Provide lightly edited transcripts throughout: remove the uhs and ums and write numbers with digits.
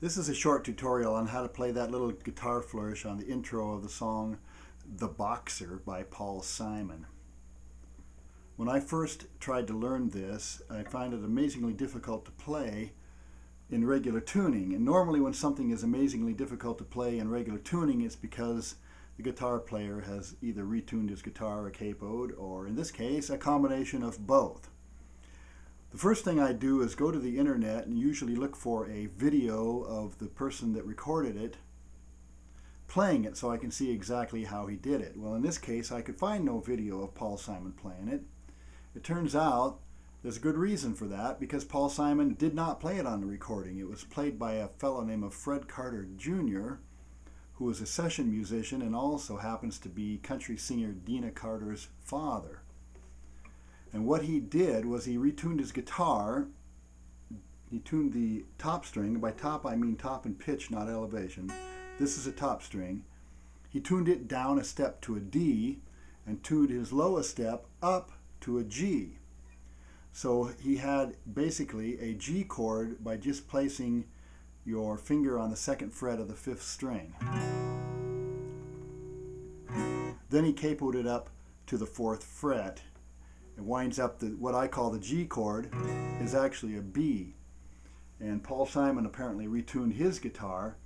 This is a short tutorial on how to play that little guitar flourish on the intro of the song The Boxer by Paul Simon. When I first tried to learn this, I found it amazingly difficult to play in regular tuning. And normally when something is amazingly difficult to play in regular tuning, it's because the guitar player has either retuned his guitar or capoed, or in this case, a combination of both. The first thing I do is go to the internet and usually look for a video of the person that recorded it playing it so I can see exactly how he did it. Well, in this case, I could find no video of Paul Simon playing it. It turns out there's a good reason for that, because Paul Simon did not play it on the recording. It was played by a fellow named Fred Carter Jr., who is a session musician and also happens to be country singer Deana Carter's father. And what he did was he retuned his guitar. He tuned the top string. By top, I mean top in pitch, not elevation. This is a top string. He tuned it down a step to a D and tuned his lowest step up to a G. So he had basically a G chord by just placing your finger on the second fret of the fifth string. Then he capoed it up to the fourth fret. It winds up what I call the G chord is actually a B. And Paul Simon apparently retuned his guitar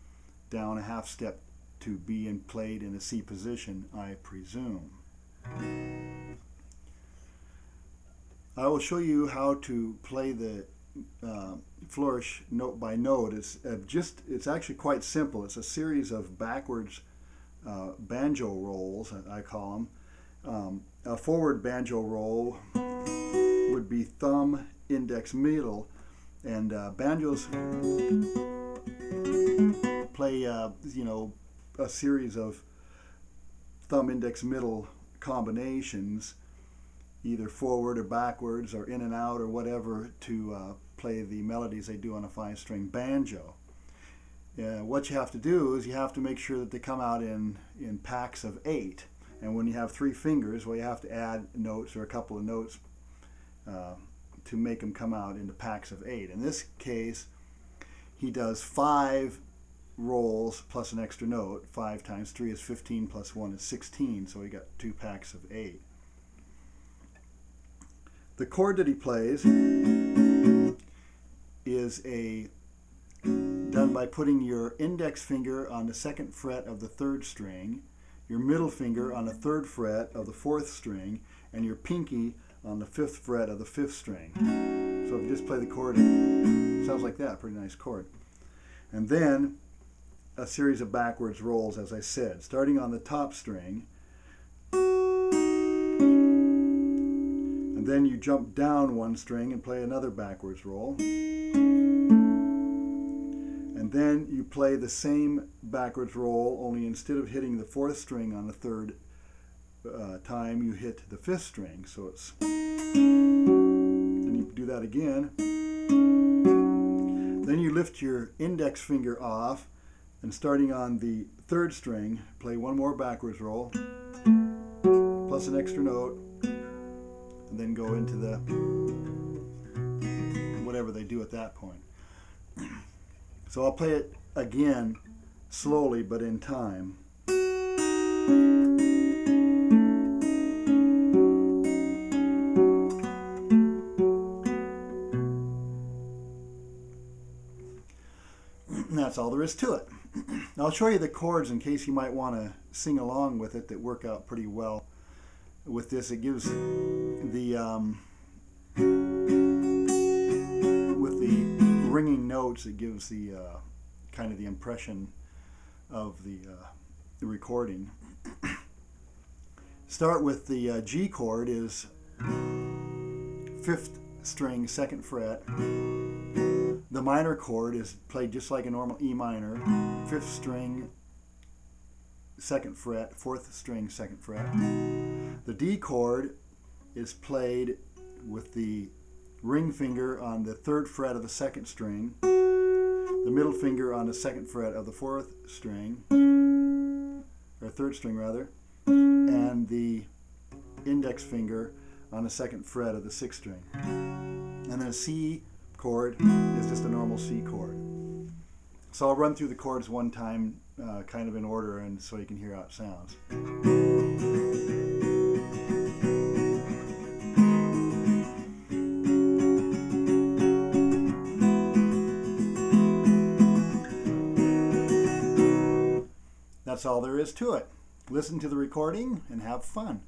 down a half step to B and played in a C position, I presume. I will show you how to play the flourish note by note. It's actually quite simple. It's a series of backwards banjo rolls, I call them. A forward banjo roll would be thumb, index, middle, and banjos play a series of thumb, index, middle combinations, either forward or backwards or in and out or whatever, to play the melodies they do on a 5-string banjo. What you have to do is you have to make sure that they come out in packs of 8. And when you have 3 fingers, well, you have to add notes or a couple of notes to make them come out into packs of 8. In this case, he does 5 rolls plus an extra note. 5 times 3 is 15 plus 1 is 16, so he got 2 packs of 8. The chord that he plays is done by putting your index finger on the second fret of the 3rd string, your middle finger on the 3rd fret of the 4th string, and your pinky on the 5th fret of the 5th string. So if you just play the chord, it sounds like that, pretty nice chord. And then a series of backwards rolls, as I said, starting on the top string, and then you jump down 1 string and play another backwards roll. And then you play the same backwards roll, only instead of hitting the 4th string on the 3rd time, you hit the 5th string. So it's, then you do that again. Then you lift your index finger off, and starting on the 3rd string, play 1 more backwards roll, plus an extra note, and then go into the whatever they do at that point. So I'll play it again slowly but in time. And that's all there is to it. Now I'll show you the chords in case you might want to sing along with it, that work out pretty well with this. It gives the with the ringing notes, it gives the kind of the impression of the recording. Start with the G chord is 5th string, 2nd fret. The minor chord is played just like a normal E minor, 5th string, 2nd fret, 4th string, 2nd fret. The D chord is played with the ring finger on the 3rd fret of the 2nd string, the middle finger on the 2nd fret of the 4th string, or 3rd string rather, and the index finger on the 2nd fret of the 6th string. And then a C chord is just a normal C chord. So I'll run through the chords one time, kind of in order, and so you can hear how it sounds. That's all there is to it. Listen to the recording and have fun.